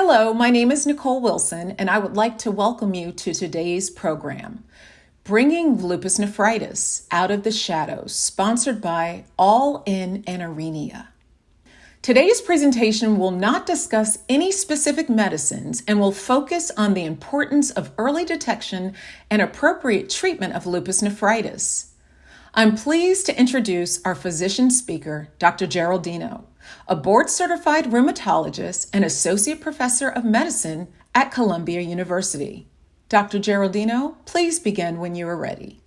Hello, my name is Nicole Wilson, and I would like to welcome you to today's program, Bringing Lupus Nephritis Out of the Shadows, sponsored by All In Anerenia. Today's presentation will not discuss any specific medicines and will focus on the importance of early detection and appropriate treatment of lupus nephritis. I'm pleased to introduce our physician speaker, Dr. Geraldino, a board-certified rheumatologist and associate professor of medicine at Columbia University. Dr. Geraldino, please begin when you are ready.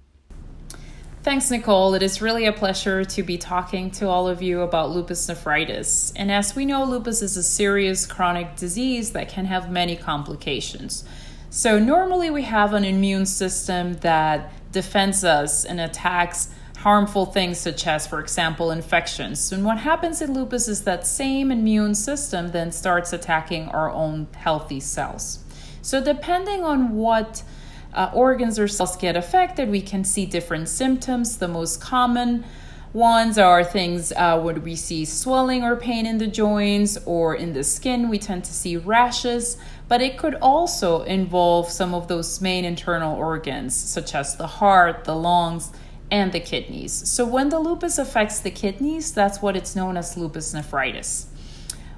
Thanks, Nicole. It is really a pleasure to be talking to all of you about lupus nephritis. And as we know, lupus is a serious chronic disease that can have many complications. So normally we have an immune system that defends us and attacks harmful things such as, for example, infections. And what happens in lupus is that same immune system then starts attacking our own healthy cells. So depending on what organs or cells get affected, we can see different symptoms. The most common ones are things where we see swelling or pain in the joints or in the skin. We tend to see rashes, but it could also involve some of those main internal organs, such as the heart, the lungs, and the kidneys. So when the lupus affects the kidneys, that's what it's known as lupus nephritis.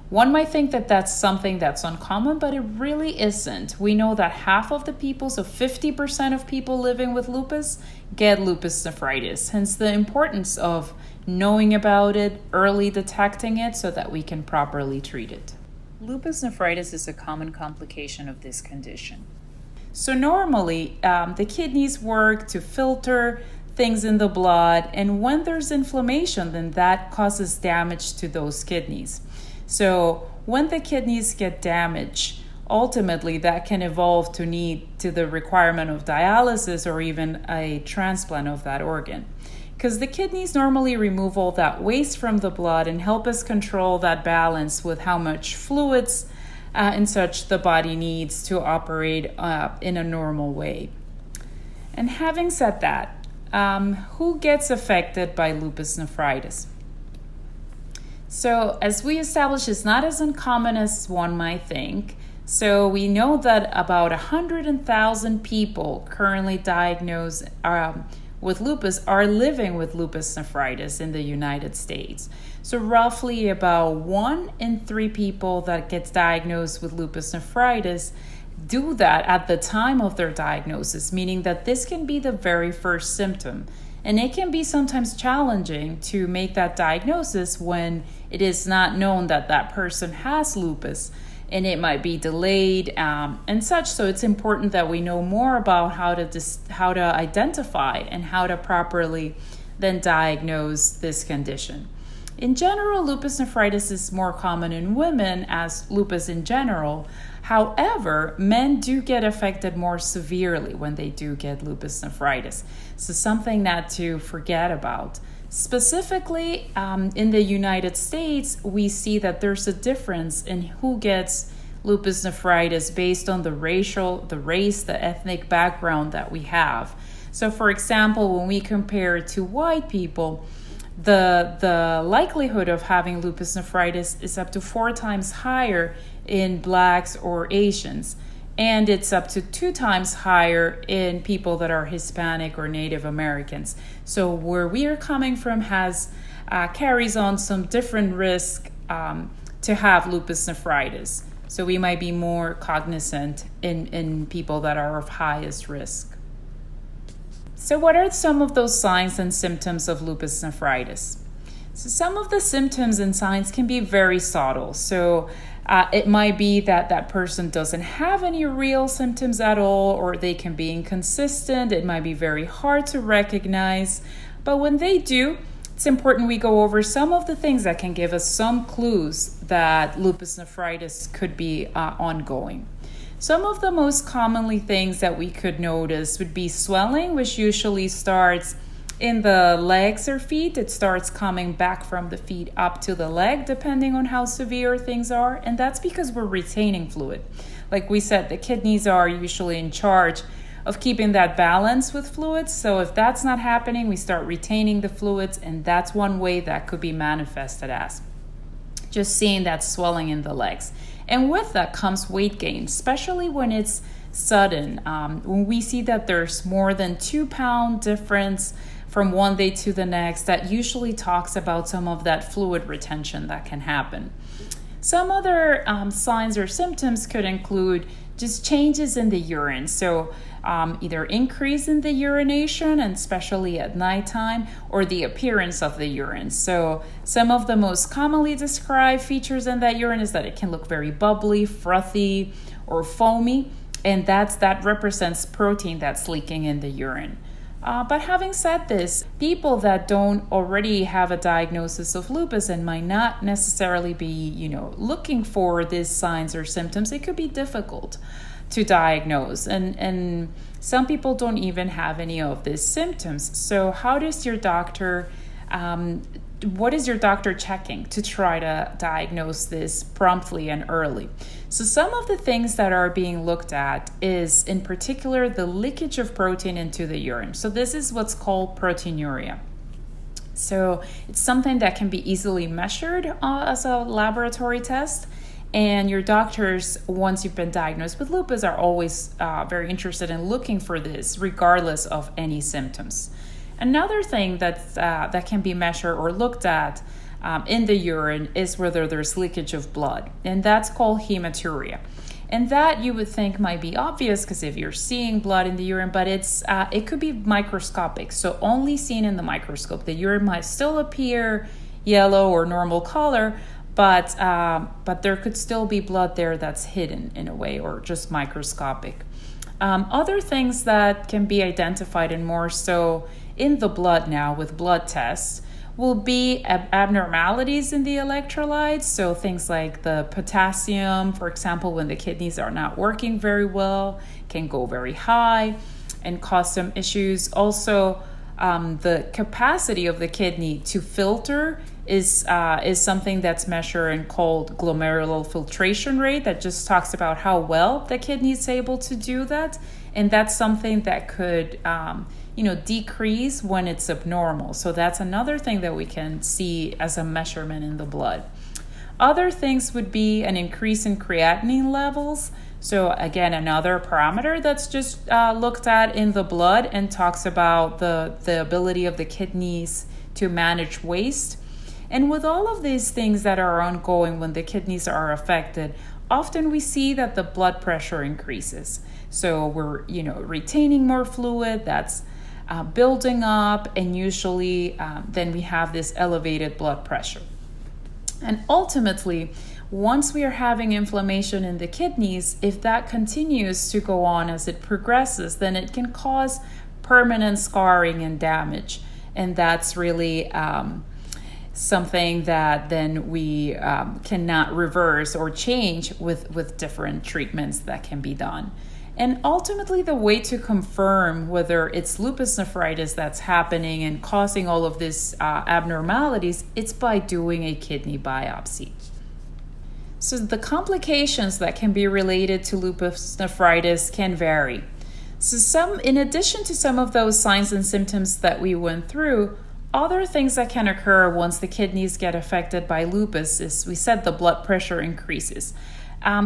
One might think that that's something that's uncommon, but it really isn't. We know that half of the people, so 50% of people living with lupus, get lupus nephritis. Hence the importance of knowing about it, early detecting it, so that we can properly treat it. Lupus nephritis is a common complication of this condition. So normally, the kidneys work to filter things in the blood, and when there's inflammation, then that causes damage to those kidneys. So when the kidneys get damaged, ultimately that can evolve to the requirement of dialysis or even a transplant of that organ. Because the kidneys normally remove all that waste from the blood and help us control that balance with how much fluids and such the body needs to operate in a normal way. And having said that, who gets affected by lupus nephritis? So as we established, it's not as uncommon as one might think. So we know that about 100,000 people currently diagnosed with lupus are living with lupus nephritis in the United States. So roughly about 1 in 3 people that gets diagnosed with lupus nephritis do that at the time of their diagnosis, meaning that this can be the very first symptom. And it can be sometimes challenging to make that diagnosis when it is not known that that person has lupus, and it might be delayed and such. So it's important that we know more about how to identify and how to properly then diagnose this condition. In general, lupus nephritis is more common in women as lupus in general. However, men do get affected more severely when they do get lupus nephritis. So something not to forget about. Specifically, in the United States, we see that there's a difference in who gets lupus nephritis based on the race, the ethnic background that we have. So for example, when we compare it to white people, the likelihood of having lupus nephritis is up to 4 times higher in Blacks or Asians, and it's up to 2 times higher in people that are Hispanic or Native Americans. So where we are coming from carries on some different risk to have lupus nephritis. So we might be more cognizant in people that are of highest risk. So what are some of those signs and symptoms of lupus nephritis? So some of the symptoms and signs can be very subtle. So it might be that person doesn't have any real symptoms at all, or they can be inconsistent. It might be very hard to recognize. But when they do, it's important we go over some of the things that can give us some clues that lupus nephritis could be ongoing. Some of the most commonly things that we could notice would be swelling, which usually starts in the legs or feet. It starts coming back from the feet up to the leg, depending on how severe things are. And that's because we're retaining fluid. Like we said, the kidneys are usually in charge of keeping that balance with fluids. So if that's not happening, we start retaining the fluids, and that's one way that could be manifested as just seeing that swelling in the legs. And with that comes weight gain, especially when it's sudden. When we see that there's more than 2-pound difference from one day to the next, that usually talks about some of that fluid retention that can happen. Some other signs or symptoms could include just changes in the urine. So either increase in the urination, and especially at nighttime, or the appearance of the urine. So some of the most commonly described features in that urine is that it can look very bubbly, frothy, or foamy, and that represents protein that's leaking in the urine. But having said this, people that don't already have a diagnosis of lupus and might not necessarily be, looking for these signs or symptoms, it could be difficult to diagnose. And some people don't even have any of these symptoms. So how does your doctor, what is your doctor checking to try to diagnose this promptly and early? So some of the things that are being looked at is, in particular, the leakage of protein into the urine. So this is what's called proteinuria. So it's something that can be easily measured as a laboratory test. And your doctors, once you've been diagnosed with lupus, are always very interested in looking for this, regardless of any symptoms. Another thing that can be measured or looked at in the urine is whether there's leakage of blood, and that's called hematuria. And that you would think might be obvious because if you're seeing blood in the urine, but it could be microscopic, so only seen in the microscope. The urine might still appear yellow or normal color, but there could still be blood there that's hidden in a way, or just microscopic. Other things that can be identified, and more so in the blood now with blood tests, will be abnormalities in the electrolytes. So things like the potassium, for example, when the kidneys are not working very well, can go very high and cause some issues. Also, the capacity of the kidney to filter is something that's measured and called glomerular filtration rate. That just talks about how well the kidney is able to do that, and that's something that could decrease when it's abnormal. So that's another thing that we can see as a measurement in the blood. Other things would be an increase in creatinine levels. So again, another parameter that's just looked at in the blood and talks about the ability of the kidneys to manage waste. And with all of these things that are ongoing when the kidneys are affected, often we see that the blood pressure increases. So we're retaining more fluid that's building up, and usually then we have this elevated blood pressure. And ultimately, once we are having inflammation in the kidneys, if that continues to go on as it progresses, then it can cause permanent scarring and damage. And that's really something that then we cannot reverse or change with different treatments that can be done. And ultimately, the way to confirm whether it's lupus nephritis that's happening and causing all of these abnormalities, it's by doing a kidney biopsy. So the complications that can be related to lupus nephritis can vary. So in addition to some of those signs and symptoms that we went through, other things that can occur once the kidneys get affected by lupus is, we said, the blood pressure increases.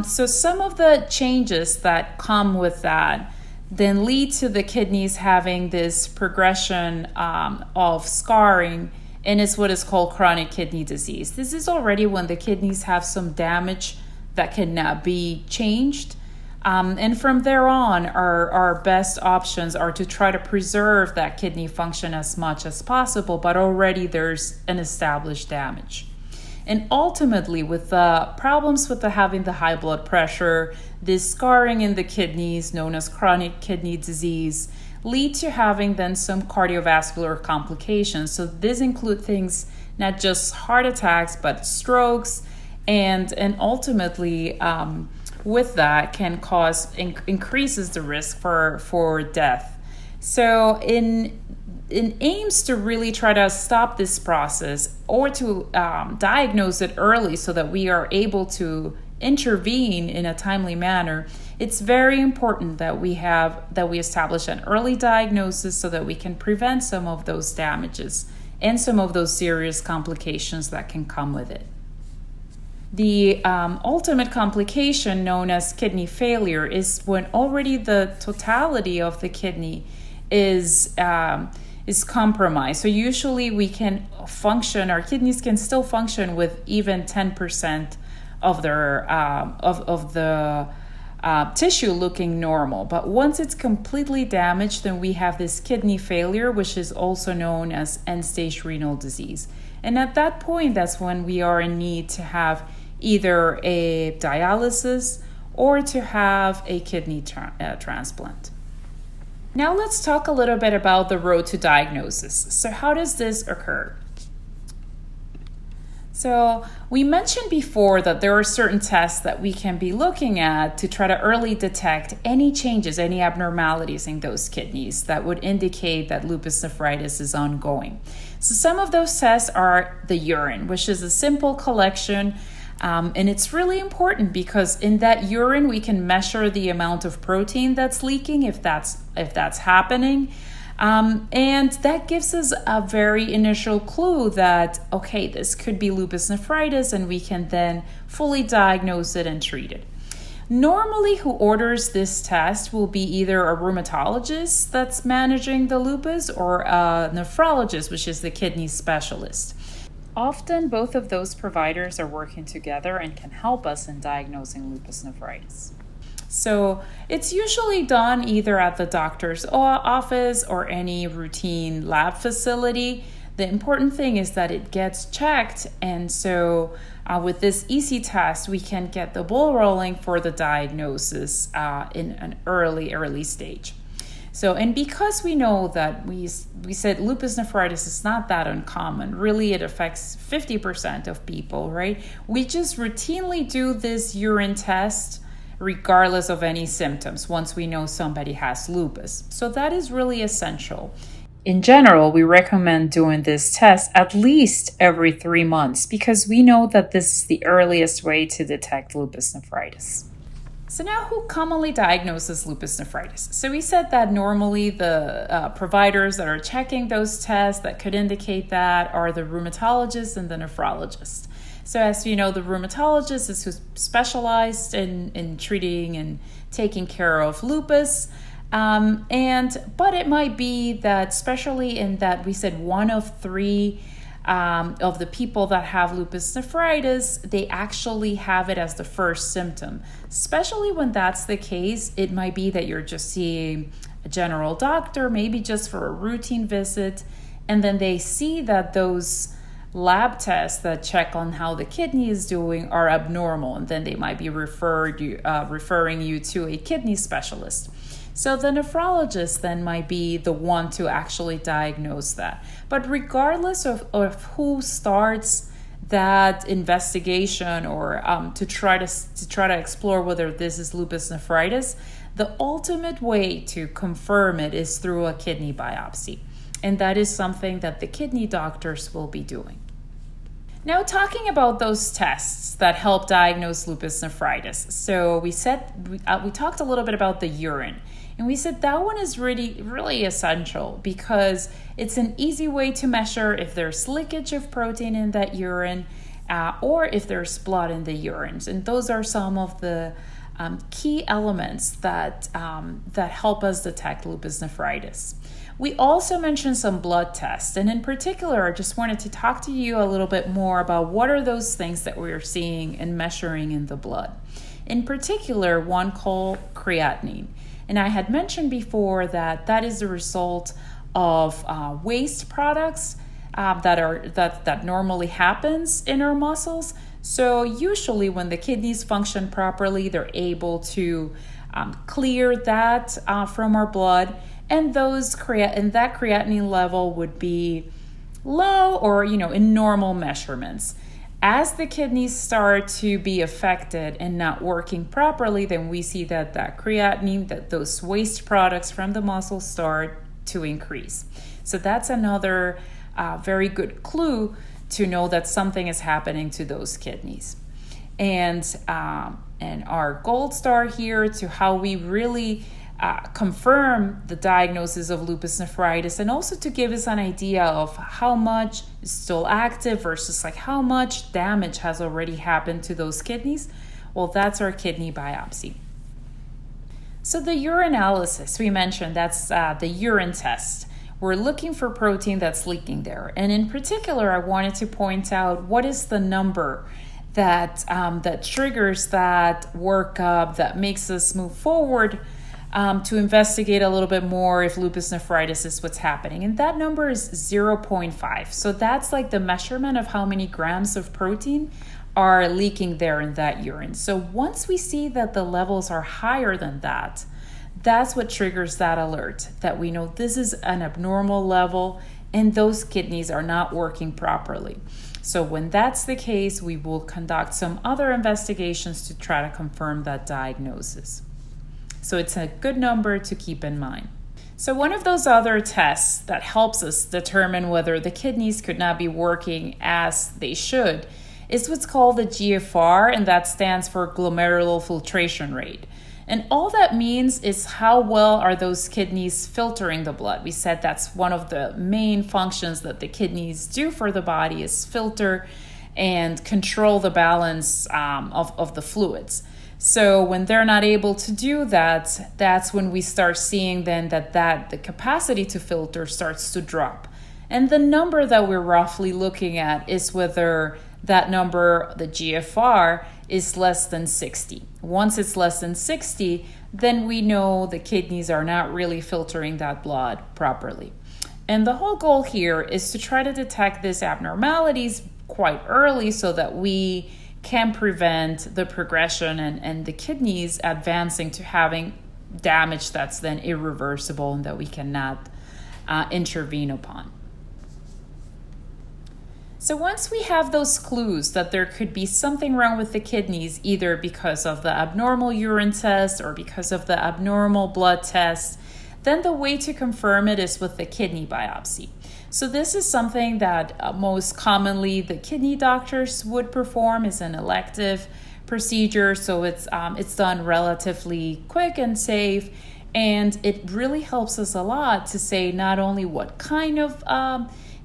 So some of the changes that come with that then lead to the kidneys having this progression of scarring, and it's what is called chronic kidney disease. This is already when the kidneys have some damage that cannot be changed. And from there on, our best options are to try to preserve that kidney function as much as possible, but already there's an established damage. And ultimately, with the problems with having the high blood pressure, this scarring in the kidneys, known as chronic kidney disease, lead to having then some cardiovascular complications. So this include things, not just heart attacks, but strokes, and ultimately, with that can cause increases the risk for death. So in aims to really try to stop this process, or to diagnose it early so that we are able to intervene in a timely manner, it's very important that we establish an early diagnosis so that we can prevent some of those damages and some of those serious complications that can come with it. The ultimate complication, known as kidney failure, is when already the totality of the kidney is compromised. So usually we can function, our kidneys can still function with even 10% of their of the tissue looking normal. But once it's completely damaged, then we have this kidney failure, which is also known as end-stage renal disease. And at that point, that's when we are in need to have either a dialysis or to have a kidney transplant. Now let's talk a little bit about the road to diagnosis. So how does this occur? So we mentioned before that there are certain tests that we can be looking at to try to early detect any changes, any abnormalities in those kidneys that would indicate that lupus nephritis is ongoing. So some of those tests are the urine, which is a simple collection. And it's really important because in that urine, we can measure the amount of protein that's leaking if that's happening. And that gives us a very initial clue that, okay, this could be lupus nephritis, and we can then fully diagnose it and treat it. Normally, who orders this test will be either a rheumatologist that's managing the lupus or a nephrologist, which is the kidney specialist. Often, both of those providers are working together and can help us in diagnosing lupus nephritis. So it's usually done either at the doctor's office or any routine lab facility. The important thing is that it gets checked, and so with this easy test, we can get the ball rolling for the diagnosis in an early stage. So, and because we know that we said lupus nephritis is not that uncommon, really it affects 50% of people, right? We just routinely do this urine test regardless of any symptoms once we know somebody has lupus. So that is really essential. In general, we recommend doing this test at least every 3 months because we know that this is the earliest way to detect lupus nephritis. So now, who commonly diagnoses lupus nephritis? So we said that normally the providers that are checking those tests that could indicate that are the rheumatologist and the nephrologist. So as you know, the rheumatologist is who's specialized in treating and taking care of lupus. But it might be that, especially in that we said 1 of 3 of the people that have lupus nephritis, they actually have it as the first symptom. Especially when that's the case, it might be that you're just seeing a general doctor, maybe just for a routine visit, and then they see that those lab tests that check on how the kidney is doing are abnormal, and then they might be referring you to a kidney specialist. So the nephrologist then might be the one to actually diagnose that. But regardless of who starts that investigation or to try to explore whether this is lupus nephritis, the ultimate way to confirm it is through a kidney biopsy. And that is something that the kidney doctors will be doing. Now, talking about those tests that help diagnose lupus nephritis. So we talked a little bit about the urine. And we said that one is really essential because it's an easy way to measure if there's leakage of protein in that urine or if there's blood in the urine. And those are some of the key elements that help us detect lupus nephritis. We also mentioned some blood tests, and in particular, I just wanted to talk to you a little bit more about what are those things that we're seeing and measuring in the blood. In particular, one called creatinine. And I had mentioned before that is the result of waste products that normally happens in our muscles. So usually when the kidneys function properly, they're able to clear that from our blood, and that creatinine level would be low or in normal measurements. As the kidneys start to be affected and not working properly, then we see that creatinine, that those waste products from the muscle start to increase. So that's another very good clue to know that something is happening to those kidneys. And our gold star here to how we really confirm the diagnosis of lupus nephritis, and also to give us an idea of how much is still active versus like how much damage has already happened to those kidneys. Well, that's our kidney biopsy. So the urinalysis, we mentioned, that's the urine test. We're looking for protein that's leaking there. And in particular, I wanted to point out what is the number that triggers that workup, that makes us move forward to investigate a little bit more if lupus nephritis is what's happening. And that number is 0.5. So that's like the measurement of how many grams of protein are leaking there in that urine. So once we see that the levels are higher than that, that's what triggers that alert, that we know this is an abnormal level and those kidneys are not working properly. So when that's the case, we will conduct some other investigations to try to confirm that diagnosis. So it's a good number to keep in mind. So one of those other tests that helps us determine whether the kidneys could not be working as they should is what's called the GFR, and that stands for glomerular filtration rate. And all that means is how well are those kidneys filtering the blood. We said that's one of the main functions that the kidneys do for the body, is filter and control the balance of the fluids. So when they're not able to do that, that's when we start seeing then that the capacity to filter starts to drop. And the number that we're roughly looking at is whether that number, the GFR, is less than 60. Once it's less than 60, then we know the kidneys are not really filtering that blood properly. And the whole goal here is to try to detect these abnormalities quite early so that we can prevent the progression and the kidneys advancing to having damage that's then irreversible and that we cannot intervene upon. So once we have those clues that there could be something wrong with the kidneys, either because of the abnormal urine test or because of the abnormal blood test, then the way to confirm it is with the kidney biopsy. So this is something that most commonly the kidney doctors would perform. Is an elective procedure, so it's done relatively quick and safe, and it really helps us a lot to say not only what kind of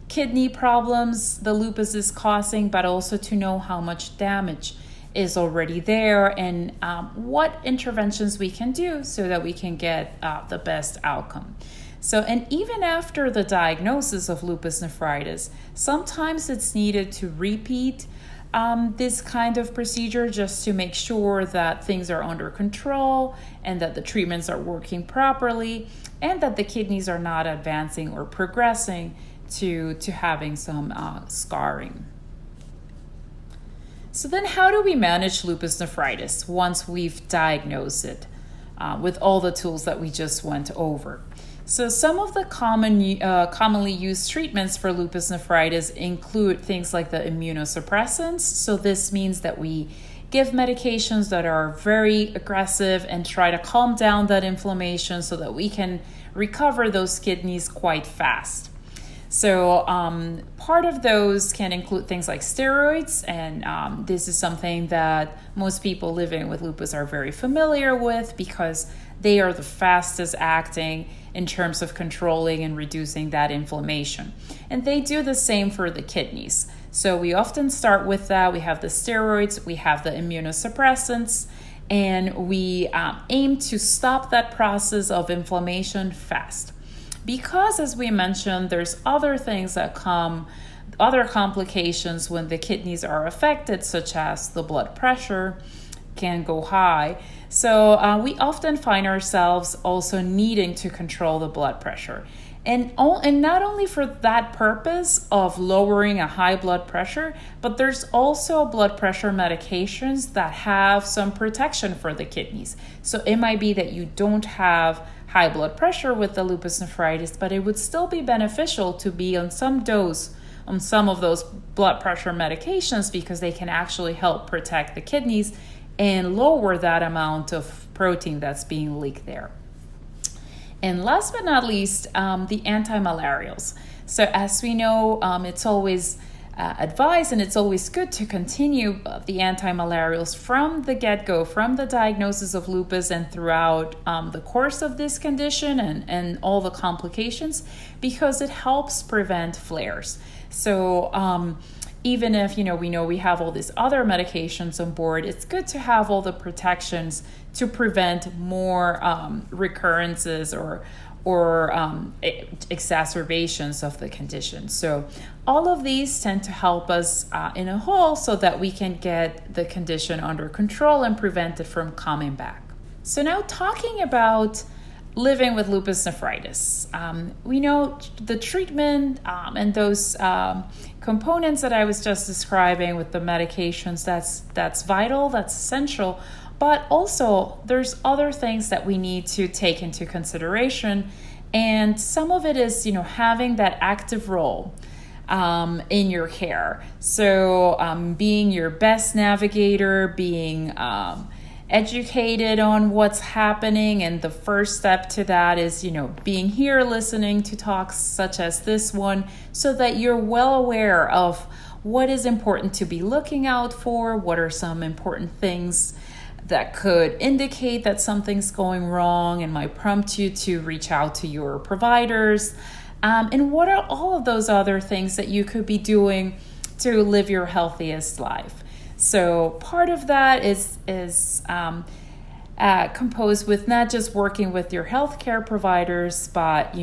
kidney problems the lupus is causing, but also to know how much damage is already there and what interventions we can do so that we can get the best outcome. So, and even after the diagnosis of lupus nephritis, sometimes it's needed to repeat this kind of procedure just to make sure that things are under control and that the treatments are working properly and that the kidneys are not advancing or progressing to having some scarring. So then how do we manage lupus nephritis once we've diagnosed it with all the tools that we just went over? So some of the commonly used treatments for lupus nephritis include things like the immunosuppressants. So this means that we give medications that are very aggressive and try to calm down that inflammation so that we can recover those kidneys quite fast. So part of those can include things like steroids, and this is something that most people living with lupus are very familiar with because they are the fastest acting in terms of controlling and reducing that inflammation. And they do the same for the kidneys. So we often start with that. We have the steroids, we have the immunosuppressants, and we aim to stop that process of inflammation fast. Because, as we mentioned, there's other things that come, other complications when the kidneys are affected, such as the blood pressure can go high. So we often find ourselves also needing to control the blood pressure. And not only for that purpose of lowering a high blood pressure, but there's also blood pressure medications that have some protection for the kidneys. So it might be that you don't have high blood pressure with the lupus nephritis, but it would still be beneficial to be on some dose on some of those blood pressure medications because they can actually help protect the kidneys and lower that amount of protein that's being leaked there. And last but not least, the antimalarials. So as we know, it's always advice, and it's always good to continue the antimalarials from the get-go, from the diagnosis of lupus and throughout the course of this condition and all the complications, because it helps prevent flares. So even if we know we have all these other medications on board, it's good to have all the protections to prevent more recurrences or exacerbations of the condition. So all of these tend to help us in a whole so that we can get the condition under control and prevent it from coming back. So now, talking about living with lupus nephritis, we know the treatment and those components that I was just describing with the medications, that's vital, that's essential. But also, there's other things that we need to take into consideration. And some of it is, having that active role in your care. So being your best navigator, being educated on what's happening. And the first step to that is, being here, listening to talks such as this one, so that you're well aware of what is important to be looking out for, what are some important things that could indicate that something's going wrong and might prompt you to reach out to your providers. And what are all of those other things that you could be doing to live your healthiest life? So part of that is composed with not just working with your healthcare providers, but,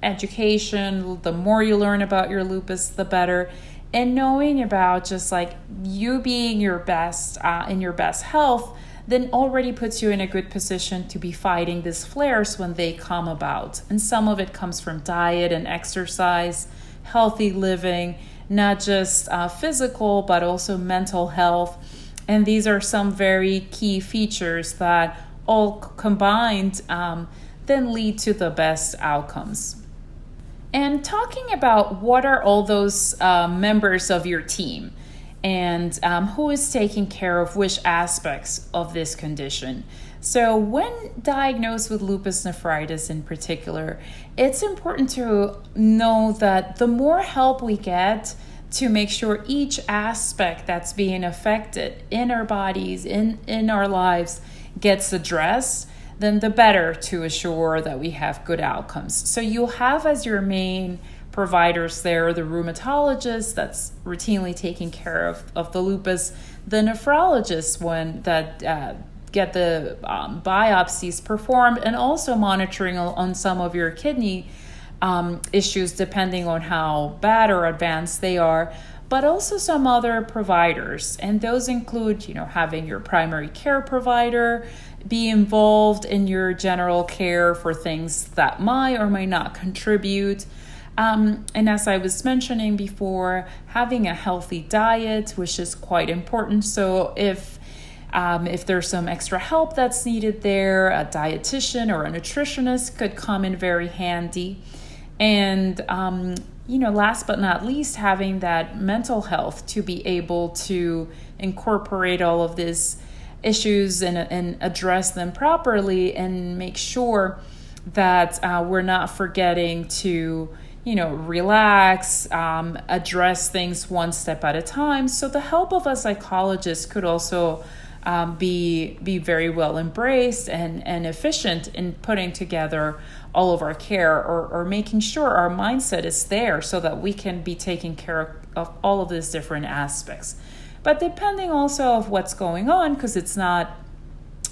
education. The more you learn about your lupus, the better. And knowing about just like you being your best in your best health, then already puts you in a good position to be fighting these flares when they come about. And some of it comes from diet and exercise, healthy living, not just physical, but also mental health. And these are some very key features that all combined then lead to the best outcomes. And talking about what are all those members of your team, and who is taking care of which aspects of this condition. So when diagnosed with lupus nephritis in particular, it's important to know that the more help we get to make sure each aspect that's being affected in our bodies, in our lives, gets addressed, then the better, to assure that we have good outcomes. So you'll have as your main providers there the rheumatologist that's routinely taking care of the lupus, the nephrologist get the biopsies performed, and also monitoring on some of your kidney issues depending on how bad or advanced they are, but also some other providers. And those include, having your primary care provider be involved in your general care for things that might or might not contribute. And as I was mentioning before, having a healthy diet, which is quite important. So if there's some extra help that's needed there, a dietitian or a nutritionist could come in very handy. And, last but not least, having that mental health to be able to incorporate all of these issues and address them properly, and make sure that we're not forgetting to relax, address things one step at a time. So the help of a psychologist could also be very well embraced and efficient in putting together all of our care, or making sure our mindset is there so that we can be taking care of all of these different aspects. But depending also of what's going on, because it's not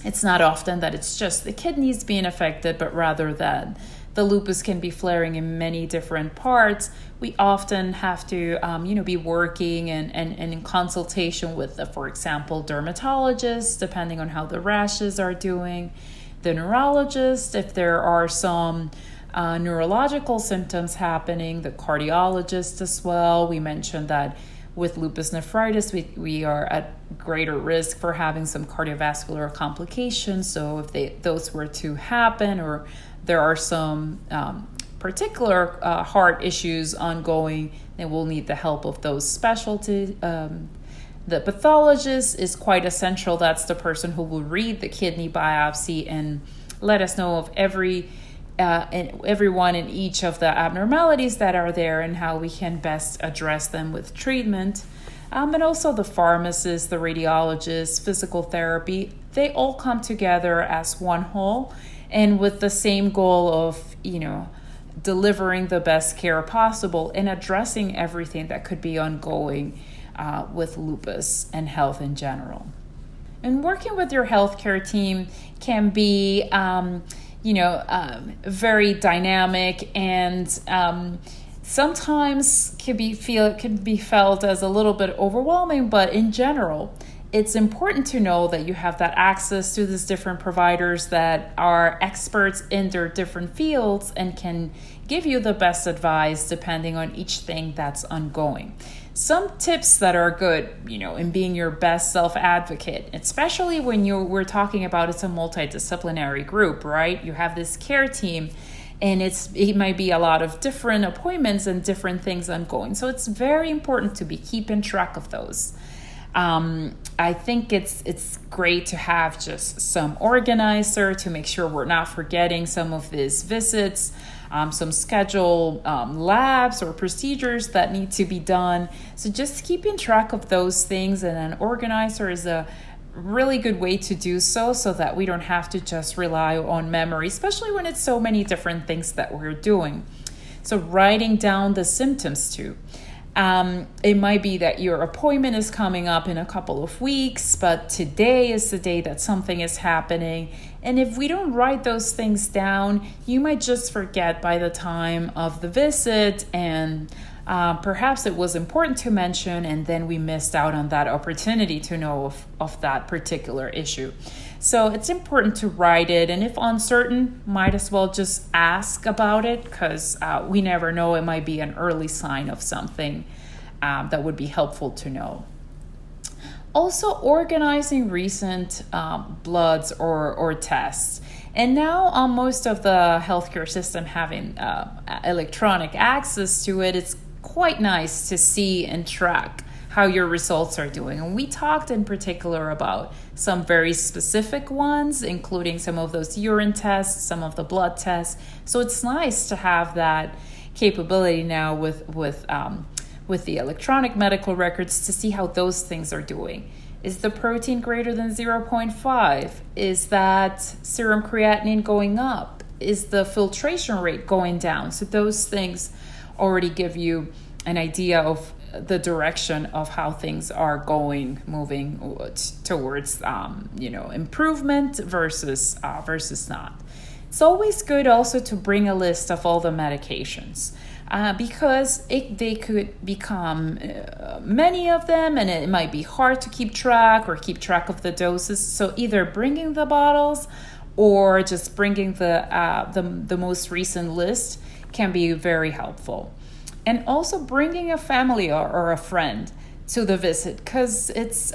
often that it's just the kidneys being affected, but rather that the lupus can be flaring in many different parts. We often have to, be working and in consultation with for example, dermatologist, depending on how the rashes are doing, the neurologist, if there are some neurological symptoms happening, the cardiologist as well. We mentioned that with lupus nephritis, we are at greater risk for having some cardiovascular complications. So if those were to happen, or there are some particular heart issues ongoing, then we'll need the help of those specialties. The pathologist is quite essential. That's the person who will read the kidney biopsy and let us know of every and everyone in each of the abnormalities that are there and how we can best address them with treatment. And also the pharmacists, the radiologists, physical therapy, they all come together as one whole and with the same goal of, delivering the best care possible and addressing everything that could be ongoing with lupus and health in general. And working with your healthcare team can be, very dynamic and sometimes can be felt as a little bit overwhelming, but in general, it's important to know that you have that access to these different providers that are experts in their different fields and can give you the best advice depending on each thing that's ongoing. Some tips that are good, in being your best self-advocate, especially when we're talking about it's a multidisciplinary group, right? You have this care team and it might be a lot of different appointments and different things ongoing. So it's very important to be keeping track of those. I think it's great to have just some organizer to make sure we're not forgetting some of these visits, some scheduled labs or procedures that need to be done. So just keeping track of those things, and an organizer is a really good way to do so that we don't have to just rely on memory, especially when it's so many different things that we're doing. So writing down the symptoms too. It might be that your appointment is coming up in a couple of weeks, but today is the day that something is happening. And if we don't write those things down, you might just forget by the time of the visit, and perhaps it was important to mention, and then we missed out on that opportunity to know of that particular issue. So it's important to write it, and if uncertain, might as well just ask about it, because we never know, it might be an early sign of something that would be helpful to know. Also, organizing recent bloods or tests. And now most of the healthcare system having electronic access to it, it's quite nice to see and track how your results are doing. And we talked in particular about some very specific ones, including some of those urine tests, some of the blood tests. So it's nice to have that capability now with the electronic medical records to see how those things are doing. Is the protein greater than 0.5? Is that serum creatinine going up? Is the filtration rate going down? So those things already give you an idea of the direction of how things are moving towards improvement versus not. It's always good also to bring a list of all the medications because they could become many of them, and it might be hard to keep track of the doses. So either bringing the bottles or just bringing the most recent list can be very helpful. And also bringing a family or a friend to the visit, because it's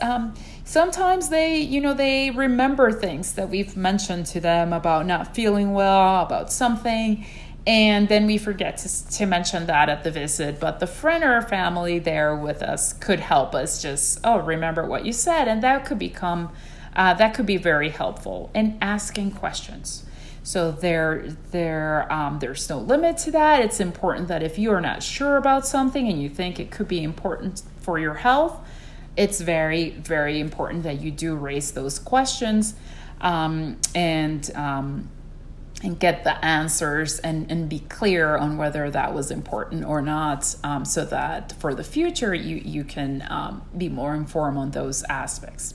sometimes they remember things that we've mentioned to them about not feeling well, about something, and then we forget to mention that at the visit. But the friend or family there with us could help us just remember what you said, and that could be very helpful. And asking questions. So there's no limit to that. It's important that if you are not sure about something and you think it could be important for your health, it's very, very important that you do raise those questions and get the answers and be clear on whether that was important or not, so that for the future you can be more informed on those aspects.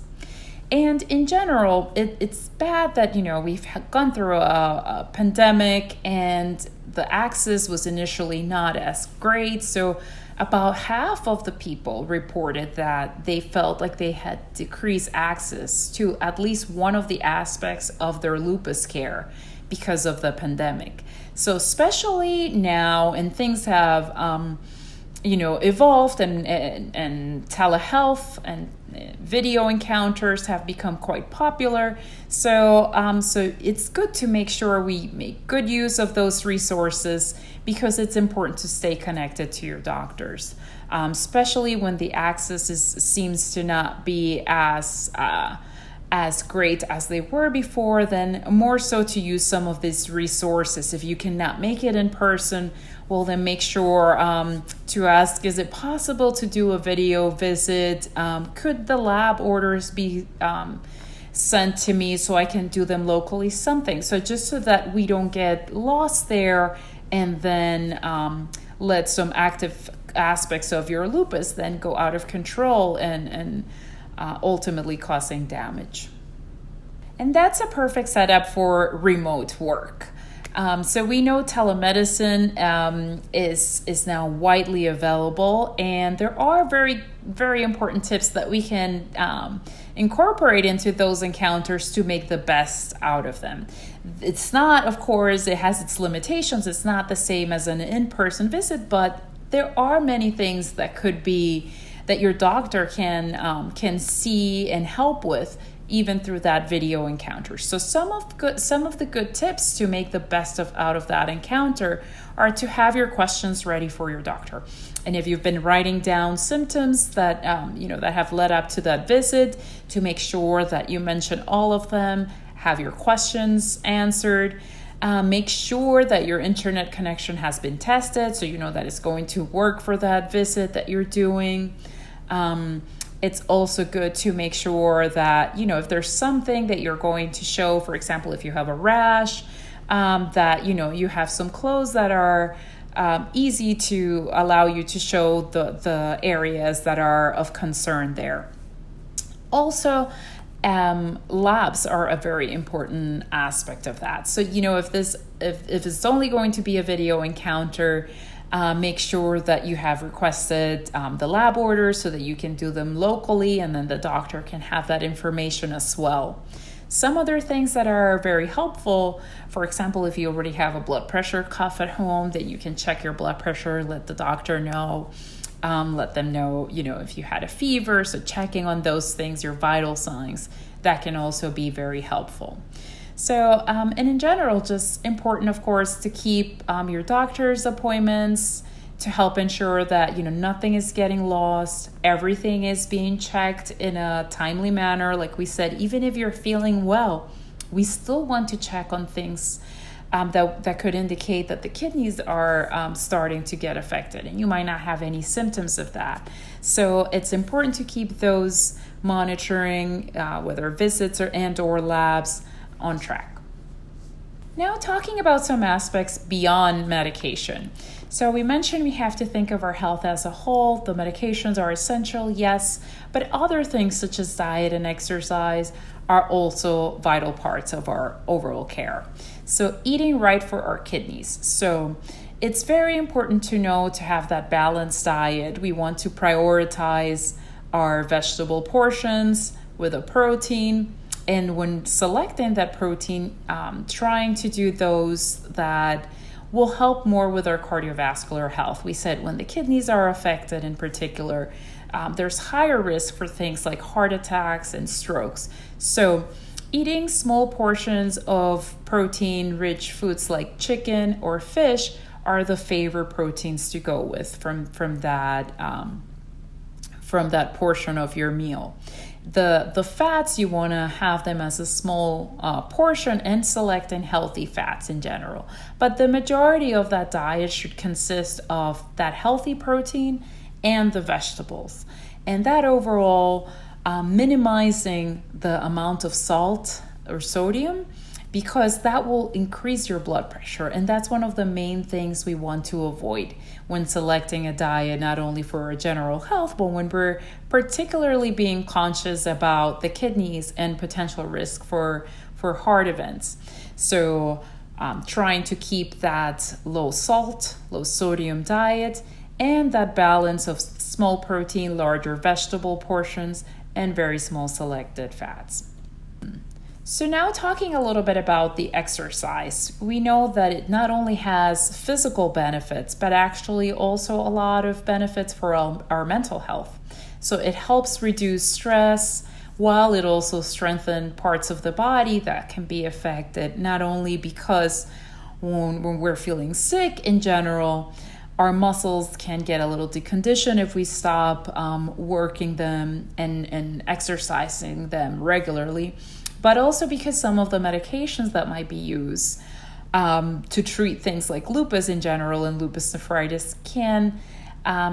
And in general, it's bad that, we've gone through a pandemic and the access was initially not as great. So about half of the people reported that they felt like they had decreased access to at least one of the aspects of their lupus care because of the pandemic. So especially now, and things have, evolved, and telehealth and video encounters have become quite popular. So it's good to make sure we make good use of those resources, because it's important to stay connected to your doctors, especially when the access seems to not be as as great as they were before, then more so to use some of these resources. If you cannot make it in person, well, then make sure to ask, is it possible to do a video visit? Could the lab orders be sent to me so I can do them locally? Something. So just so that we don't get lost there and then let some active aspects of your lupus then go out of control and ultimately causing damage. And that's a perfect setup for remote work. So we know telemedicine is now widely available, and there are very, very important tips that we can incorporate into those encounters to make the best out of them. It's not, of course, it has its limitations. It's not the same as an in-person visit, but there are many things that could be that your doctor can see and help with even through that video encounter. So some of the good tips to make the best out of that encounter are to have your questions ready for your doctor. And if you've been writing down symptoms that that have led up to that visit, to make sure that you mention all of them, have your questions answered. Make sure that your internet connection has been tested so you know that it's going to work for that visit that you're doing. It's also good to make sure that, if there's something that you're going to show, for example, if you have a rash, that, you have some clothes that are easy to allow you to show the areas that are of concern there. Also, labs are a very important aspect of that. So, if it's only going to be a video encounter, make sure that you have requested the lab orders so that you can do them locally, and then the doctor can have that information as well. Some other things that are very helpful, for example, if you already have a blood pressure cuff at home, that you can check your blood pressure, let the doctor know. Let them know, if you had a fever, so checking on those things, your vital signs, that can also be very helpful. So, and in general, just important, of course, to keep your doctor's appointments to help ensure that, nothing is getting lost, everything is being checked in a timely manner. Like we said, even if you're feeling well, we still want to check on things that could indicate that the kidneys are starting to get affected, and you might not have any symptoms of that. So it's important to keep those monitoring, whether visits or labs, on track. Now, talking about some aspects beyond medication. So we mentioned we have to think of our health as a whole. The medications are essential, yes, but other things such as diet and exercise are also vital parts of our overall care. So eating right for our kidneys. So it's very important to know to have that balanced diet. We want to prioritize our vegetable portions with a protein. And when selecting that protein, trying to do those that will help more with our cardiovascular health. We said when the kidneys are affected in particular, there's higher risk for things like heart attacks and strokes. So eating small portions of protein-rich foods like chicken or fish are the favorite proteins to go with from that portion of your meal. The fats, you want to have them as a small portion and selecting healthy fats in general. But the majority of that diet should consist of that healthy protein and the vegetables. And that overall, minimizing the amount of salt or sodium, because that will increase your blood pressure. And that's one of the main things we want to avoid when selecting a diet, not only for our general health, but when we're particularly being conscious about the kidneys and potential risk for heart events. So trying to keep that low salt, low sodium diet, and that balance of small protein, larger vegetable portions, and very small selected fats. So now talking a little bit about the exercise, we know that it not only has physical benefits, but actually also a lot of benefits for our mental health. So it helps reduce stress, while it also strengthens parts of the body that can be affected, not only because when we're feeling sick in general, Our muscles can get a little deconditioned if we stop working them and exercising them regularly, but also because some of the medications that might be used to treat things like lupus in general and lupus nephritis can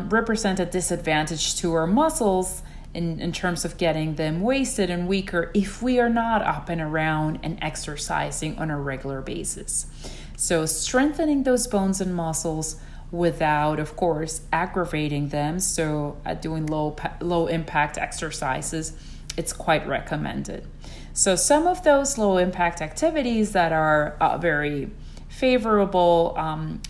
represent a disadvantage to our muscles in terms of getting them wasted and weaker if we are not up and around and exercising on a regular basis. So strengthening those bones and muscles without, of course, aggravating them. So doing low impact exercises, it's quite recommended. So some of those low impact activities that are very favorable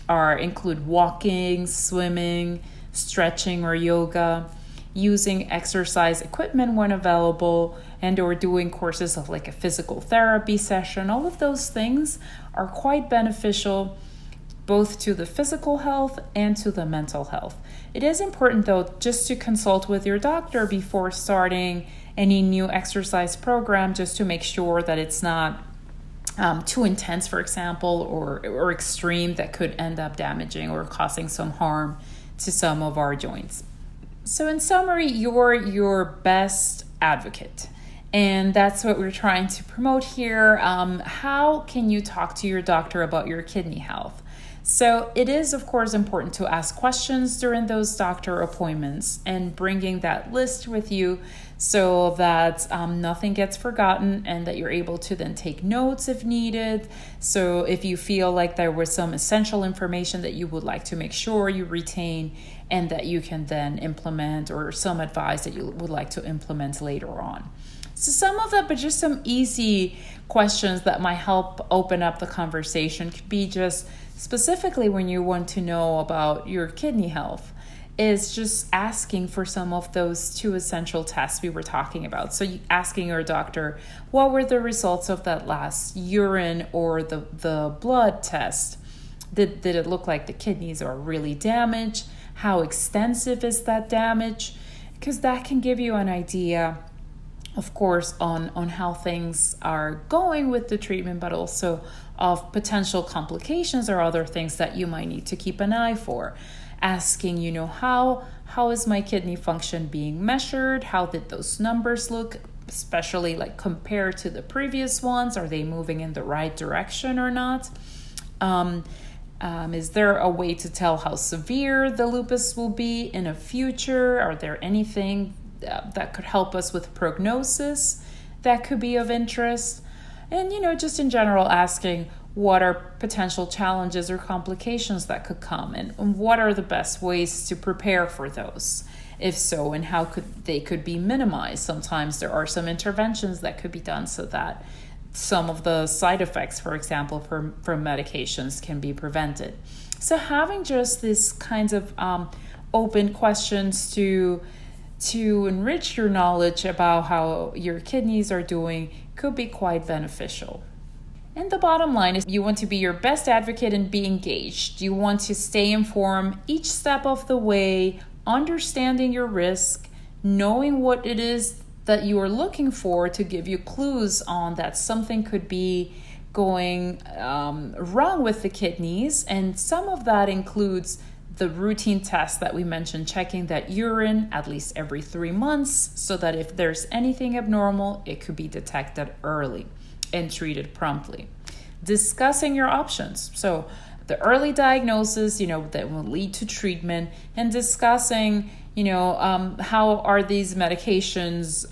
include walking, swimming, stretching or yoga, using exercise equipment when available, and or doing courses of like a physical therapy session. All of those things are quite beneficial both to the physical health and to the mental health. It is important though just to consult with your doctor before starting any new exercise program, just to make sure that it's not too intense, for example, or extreme that could end up damaging or causing some harm to some of our joints. So in summary, you're your best advocate. And that's what we're trying to promote here. How can you talk to your doctor about your kidney health? So it is, of course, important to ask questions during those doctor appointments and bringing that list with you so that nothing gets forgotten and that you're able to then take notes if needed. So if you feel like there was some essential information that you would like to make sure you retain and that you can then implement, or some advice that you would like to implement later on. So some of them, but just some easy questions that might help open up the conversation could be just specifically when you want to know about your kidney health, is just asking for some of those 2 essential tests we were talking about. So asking your doctor, what were the results of that last urine or the blood test? Did it look like the kidneys are really damaged? How extensive is that damage? Because that can give you an idea, of course, on how things are going with the treatment, but also of potential complications or other things that you might need to keep an eye for. Asking, how is my kidney function being measured? How did those numbers look, especially like compared to the previous ones? Are they moving in the right direction or not? Is there a way to tell how severe the lupus will be in the future? Are there anything that could help us with prognosis that could be of interest? And, just in general asking what are potential challenges or complications that could come, and what are the best ways to prepare for those, if so, and how they could be minimized. Sometimes there are some interventions that could be done so that some of the side effects, for example, from medications can be prevented. So having just these kinds of open questions to enrich your knowledge about how your kidneys are doing could be quite beneficial. And the bottom line is you want to be your best advocate and be engaged. You want to stay informed each step of the way, understanding your risk, knowing what it is that you are looking for to give you clues on that something could be going wrong with the kidneys. And some of that includes the routine tests that we mentioned, checking that urine at least every 3 months so that if there's anything abnormal, it could be detected early and treated promptly. Discussing your options. So the early diagnosis, that will lead to treatment, and discussing, how are these medications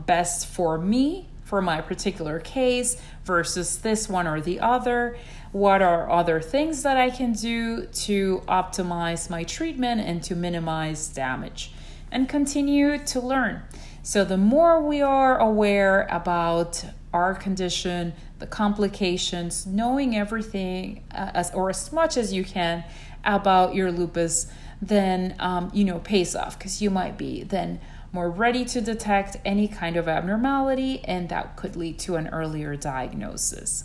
best for me, for my particular case, versus this one or the other. What are other things that I can do to optimize my treatment and to minimize damage? And continue to learn. So the more we are aware about our condition, the complications, knowing everything as much as you can about your lupus, then pays off, because you might be then more ready to detect any kind of abnormality, and that could lead to an earlier diagnosis.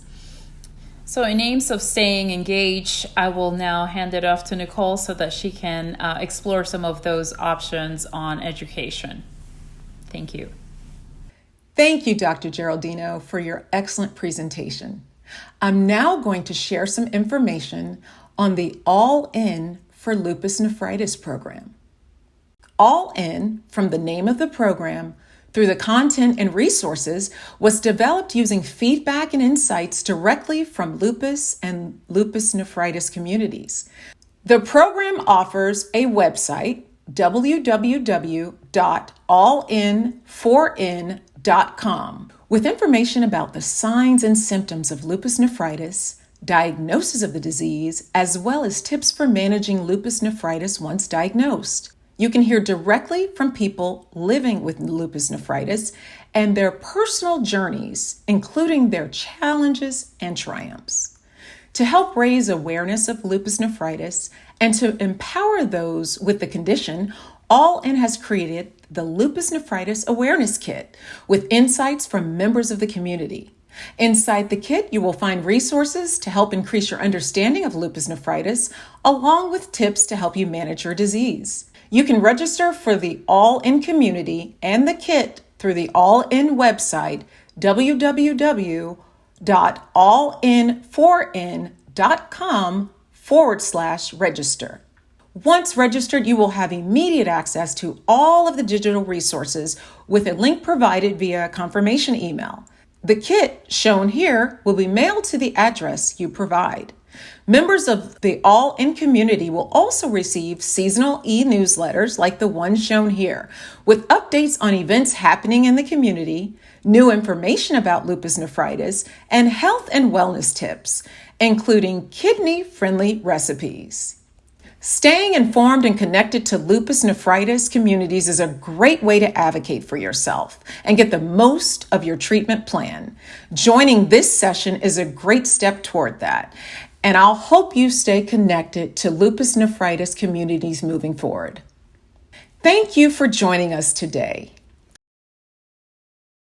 So in aims of staying engaged, I will now hand it off to Nicole so that she can explore some of those options on education. Thank you. Thank you, Dr. Geraldino, for your excellent presentation. I'm now going to share some information on the all-in for Lupus Nephritis program. All In, from the name of the program through the content and resources, was developed using feedback and insights directly from lupus and lupus nephritis communities. The program offers a website, www.allin4n.com, with information about the signs and symptoms of lupus nephritis, diagnosis of the disease, as well as tips for managing lupus nephritis once diagnosed. You can hear directly from people living with lupus nephritis and their personal journeys, including their challenges and triumphs. To help raise awareness of lupus nephritis and to empower those with the condition, All In has created the Lupus Nephritis Awareness Kit with insights from members of the community. Inside the kit, you will find resources to help increase your understanding of lupus nephritis, along with tips to help you manage your disease. You can register for the All In community and the kit through the All In website, www.allin4n.com/register. Once registered, you will have immediate access to all of the digital resources with a link provided via confirmation email. The kit shown here will be mailed to the address you provide. Members of the All In community will also receive seasonal e-newsletters like the one shown here, with updates on events happening in the community, new information about lupus nephritis, and health and wellness tips, including kidney-friendly recipes. Staying informed and connected to lupus nephritis communities is a great way to advocate for yourself and get the most of your treatment plan. Joining this session is a great step toward that, and I'll hope you stay connected to lupus nephritis communities moving forward. Thank you for joining us today.